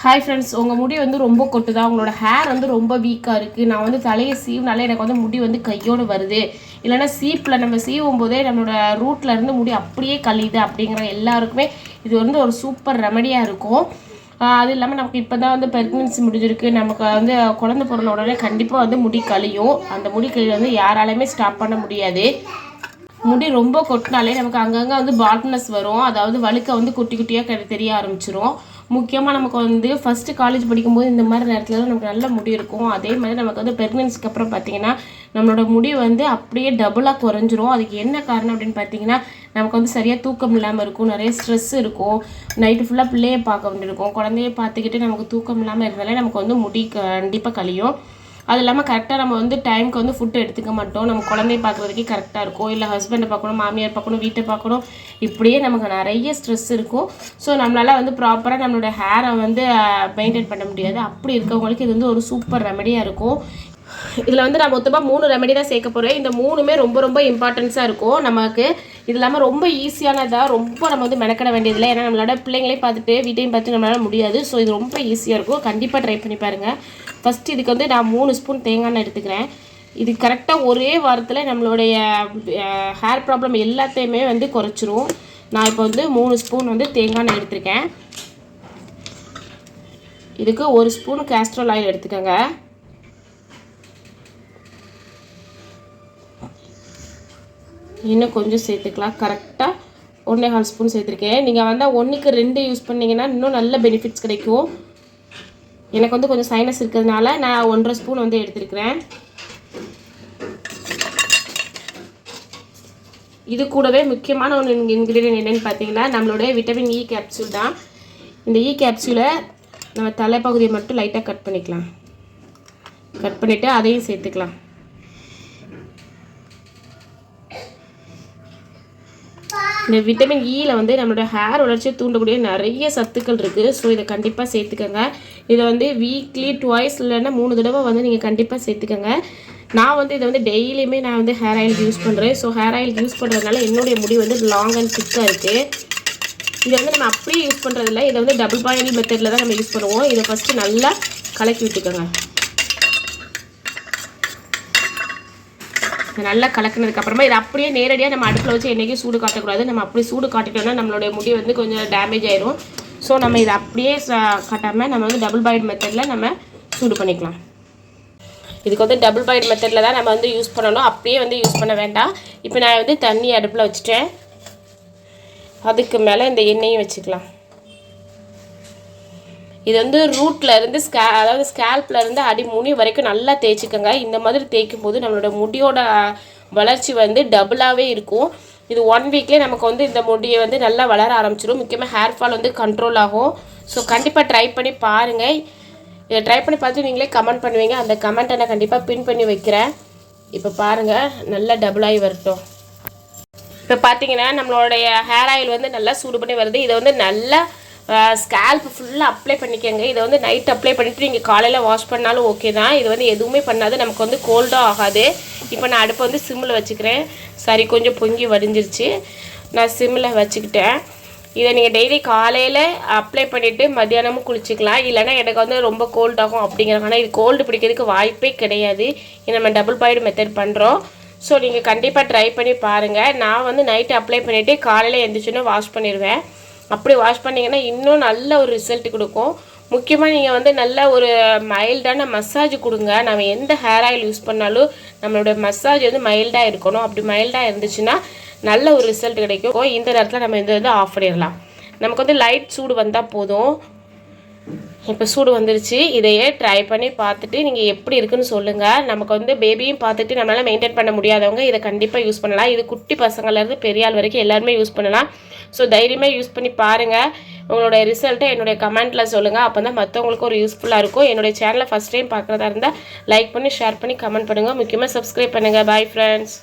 Hi friends, உங்கள் முடி வந்து ரொம்ப கொட்டுதா, உங்களோட ஹேர் வந்து ரொம்ப வீக்காக இருக்குது, நான் வந்து தலையை சீவுனாலே எனக்கு வந்து முடி வந்து கையோடு வருது, இல்லைனா சீப்பில் நம்ம சீவும் போதே நம்மளோட ரூட்லேருந்து முடி அப்படியே கழியுது அப்படிங்கிற எல்லாருக்குமே இது வந்து ஒரு சூப்பர் ரெமடியாக இருக்கும். அது இல்லாமல் நமக்கு இப்போ தான் வந்து ப்ரெக்னென்சி முடிஞ்சிருக்கு, நமக்கு வந்து குழந்தை பிறந்த உடனே கண்டிப்பாக வந்து முடி கழியும். அந்த முடி கழிவு வந்து யாராலையுமே ஸ்டாப் பண்ண முடியாது. முடி ரொம்ப கொட்டினாலே நமக்கு அங்கங்கே வந்து பால்ட்னஸ் வரும், அதாவது வழுக்க வந்து குட்டி குட்டியாக தெரிய ஆரம்பிச்சிரும். முக்கியமாக நமக்கு வந்து ஃபஸ்ட்டு காலேஜ் படிக்கும்போது இந்த மாதிரி நேரத்தில் நமக்கு நல்ல முடி இருக்கும். அதே மாதிரி நமக்கு வந்து ப்ரெக்னென்சிக்கு அப்புறம் பார்த்திங்கன்னா நம்மளோட முடி வந்து அப்படியே டபுளாக குறைஞ்சிரும். அதுக்கு என்ன காரணம் அப்படின்னு பார்த்தீங்கன்னா, நமக்கு வந்து சரியாக தூக்கம் இல்லாமல் இருக்கும், நிறைய ஸ்ட்ரெஸ் இருக்கும், நைட்டு ஃபுல்லாக பிள்ளையை பார்க்க வேண்டியிருக்கும். குழந்தைய பார்த்துக்கிட்டு நமக்கு தூக்கம் இல்லாமல் இருந்தாலே நமக்கு வந்து முடி கண்டிப்பாக கழியும். அது இல்லாமல் கரெக்டாக நம்ம வந்து டைமுக்கு வந்து ஃபுட்டு எடுத்துக்க மாட்டோம். நம்ம குழந்தைய பார்க்குறதுக்கே கரெக்டாக இருக்கும், இல்லை ஹஸ்பண்டை பார்க்கணும், மாமியார் பார்க்கணும், வீட்டை பார்க்கணும், இப்படியே நமக்கு நிறைய ஸ்ட்ரெஸ் இருக்கும். ஸோ நம்மளால் வந்து ப்ராப்பராக நம்மளோட ஹேரை வந்து மெயின்டைன் பண்ண முடியாது. அப்படி இருக்கவங்களுக்கு இது வந்து ஒரு சூப்பர் ரெமடியாக இருக்கும். இதில் வந்து நான் மொத்தமாக 3 ரெமெடி தான் சேர்க்க போகிறேன். இந்த 3மே ரொம்ப ரொம்ப இம்பார்ட்டன்ஸாக இருக்கும் நமக்கு. இது இல்லாமல் ரொம்ப ஈஸியானதாக, ரொம்ப நம்ம வந்து மெனக்கட வேண்டியதில்லை. ஏன்னா நம்மளோட பிள்ளைங்களையும் பார்த்துட்டு வீட்டையும் பார்த்து நம்மளால் முடியாது. ஸோ இது ரொம்ப ஈஸியாக இருக்கும், கண்டிப்பாக ட்ரை பண்ணி பாருங்கள். ஃபஸ்ட்டு இதுக்கு வந்து நான் 3 ஸ்பூன் தேங்காய் எண்ணெய் எடுத்துக்கிறேன். இது கரெக்டாக ஒரே வாரத்தில் நம்மளுடைய ஹேர் ப்ராப்ளம் எல்லாத்தையுமே வந்து குறைச்சிரும். நான் இப்போ வந்து 3 ஸ்பூன் வந்து தேங்காய் எண்ணெய் எடுத்துருக்கேன். இதுக்கு 1 ஸ்பூன் castor ஆயில் எடுத்துக்கோங்க. இன்னும் கொஞ்சம் சேர்த்துக்கலாம், கரெக்டாக 1.25 ஸ்பூன் சேர்த்துருக்கேன். நீங்கள் வந்து 1க்கு 2 யூஸ் பண்ணிங்கன்னா இன்னும் நல்ல பெனிஃபிட்ஸ் கிடைக்கும். எனக்கு வந்து கொஞ்சம் சைனஸ் இருக்கிறதுனால நான் 1.5 ஸ்பூன் வந்து எடுத்துருக்கிறேன். இது கூடவே முக்கியமான ஒன்று இன்க்ரீடியன்ட் என்னென்னு பார்த்தீங்கன்னா, நம்மளுடைய விட்டமின் இ கேப்சூல் தான். இந்த இ கேப்சூலை நம்ம தலைப்பகுதியை மட்டும் லைட்டாக கட் பண்ணிக்கலாம். கட் பண்ணிவிட்டு அதையும் சேர்த்துக்கலாம். இந்த விட்டமின் இயில் வந்து நம்மளோட ஹேர் வளர்ச்சியை தூண்டக்கூடிய நிறைய சத்துக்கள் இருக்குது. ஸோ இதை கண்டிப்பாக சேர்த்துக்கோங்க. இதை வந்து வீக்லி 2 இல்லைன்னா 3 தடவை வந்து நீங்கள் கண்டிப்பாக சேர்த்துக்கோங்க. நான் வந்து இதை வந்து டெய்லியுமே நான் வந்து ஹேர் ஆயில் யூஸ் பண்ணுறேன். ஸோ ஹேர் ஆயில் யூஸ் பண்ணுறதுனால என்னுடைய முடி வந்து லாங் அண்ட் திக்காக இருக்குது. இதை வந்து நம்ம அப்படியே யூஸ் பண்ணுறதில்ல, இதை வந்து டபுள் பாயில் மெத்தடில் தான் நம்ம யூஸ் பண்ணுவோம். இதை ஃபஸ்ட்டு நல்லா கலக்கி விட்டுக்கோங்க. நல்லா கலக்கினதுக்கப்புறமா இதை அப்படியே நேரடியாக நம்ம அடுப்பில் வச்சு என்றைக்கும் சூடு காட்டக்கூடாது. நம்ம அப்படி சூடு காட்டிட்டோம்னா நம்மளுடைய முடி வந்து கொஞ்சம் டேமேஜ் ஆயிரும். ஸோ நம்ம இதை அப்படியே காட்டாமல் நம்ம வந்து டபுள் பாயில் மெத்தடில் நம்ம சூடு பண்ணிக்கலாம். இதுக்கு வந்து டபுள் பாயில் மெத்தடில் தான் நம்ம வந்து யூஸ் பண்ணணும், அப்படியே வந்து யூஸ் பண்ண வேண்டாம். இப்போ நான் வந்து தண்ணி அடுப்பில் வச்சுட்டேன். அதுக்கு மேலே இந்த எண்ணெயும் வச்சுக்கலாம். இது வந்து ரூட்லேருந்து அதாவது ஸ்கேல்ப்லேருந்து அடி முனி வரைக்கும் நல்லா தேய்ச்சிக்கோங்க. இந்த மாதிரி தேய்க்கும் போது நம்மளோட முடியோட வளர்ச்சி வந்து டபுளாகவே இருக்கும். இது 1 வீக்லேயே நமக்கு வந்து இந்த முடியை வந்து நல்லா வளர ஆரம்பிச்சிடும். முக்கியமாக ஹேர் ஃபால் வந்து கண்ட்ரோல் ஆகும். ஸோ கண்டிப்பாக ட்ரை பண்ணி பாருங்கள். இதை ட்ரை பண்ணி பார்த்து நீங்களே கமெண்ட் பண்ணுவீங்க. அந்த கமெண்ட்டை நான் கண்டிப்பாக பின் பண்ணி வைக்கிறேன். இப்போ பாருங்கள், நல்லா டபுளாகி வரட்டும். இப்போ பார்த்தீங்கன்னா நம்மளுடைய ஹேர் ஆயில் வந்து நல்லா சூடு பண்ணி வருது. இதை வந்து நல்லா ஸ்கேல்ப் ஃபுல்லாக அப்ளை பண்ணிக்கோங்க. இதை வந்து நைட் அப்ளை பண்ணிவிட்டு நீங்கள் காலையில் வாஷ் பண்ணாலும் ஓகே தான். இது வந்து எதுவுமே பண்ணாது, நமக்கு வந்து கோல்டாக ஆகாது. இப்போ நான் அடுப்பை வந்து சிம்மில் வச்சுக்கிறேன். சரி, கொஞ்சம் பொங்கி வடிஞ்சிருச்சு, நான் சிம்மில் வச்சுக்கிட்டேன். இதை நீங்கள் டெய்லி காலையில் அப்ளை பண்ணிவிட்டு மத்தியானமும் குளிச்சிக்கலாம். இல்லைனா எனக்கு வந்து ரொம்ப கோல்டாகும் அப்படிங்கிறதுனால இது கோல்டு பிடிக்கிறதுக்கு வாய்ப்பே கிடையாது. இது நம்ம டபுள் பாயில் மெத்தட் பண்ணுறோம். ஸோ நீங்கள் கண்டிப்பாக ட்ரை பண்ணி பாருங்கள். நான் வந்து நைட்டு அப்ளை பண்ணிவிட்டு காலையில் எழுந்திரிச்சோன்னே வாஷ் பண்ணிடுவேன். அப்படி வாஷ் பண்ணிங்கன்னா இன்னும் நல்ல ஒரு ரிசல்ட் கொடுக்கும். முக்கியமாக நீங்கள் வந்து நல்ல ஒரு மைல்டான மசாஜ் கொடுங்க. நம்ம எந்த ஹேர் ஆயில் யூஸ் பண்ணாலும் நம்மளோட மசாஜ் வந்து மைல்டாக இருக்கணும். அப்படி மைல்டாக இருந்துச்சுன்னா நல்ல ஒரு ரிசல்ட் கிடைக்கும். இந்த நேரத்தில் நம்ம இதை வந்து ஆஃப் பண்ணிடலாம். நமக்கு வந்து லைட் சூடு வந்தால் போதும். இப்போ சூடு வந்துருச்சு. இதையே ட்ரை பண்ணி பார்த்துட்டு நீங்கள் எப்படி இருக்குன்னு சொல்லுங்கள். நமக்கு வந்து பேபியும் பார்த்துட்டு நம்மளால் மெயின்டைன் பண்ண முடியாதவங்க இதை கண்டிப்பாக யூஸ் பண்ணலாம். இது குட்டி பசங்கள்லேருந்து பெரிய ஆள் வரைக்கும் எல்லாருமே யூஸ் பண்ணலாம். ஸோ தைரியமாக யூஸ் பண்ணி பாருங்கள். உங்களுடைய ரிசல்ட்டை என்னுடைய கமெண்ட்டில் சொல்லுங்கள். அப்போ தான் மற்றவங்களுக்கு ஒரு யூஸ்ஃபுல்லாக இருக்கும். என்னுடைய சேனலை ஃபஸ்ட் டைம் பார்க்குறதா இருந்தால் லைக் பண்ணி, ஷேர் பண்ணி, கமெண்ட் பண்ணுங்கள். முக்கியமாக சப்ஸ்கிரைப் பண்ணுங்கள். Bye friends.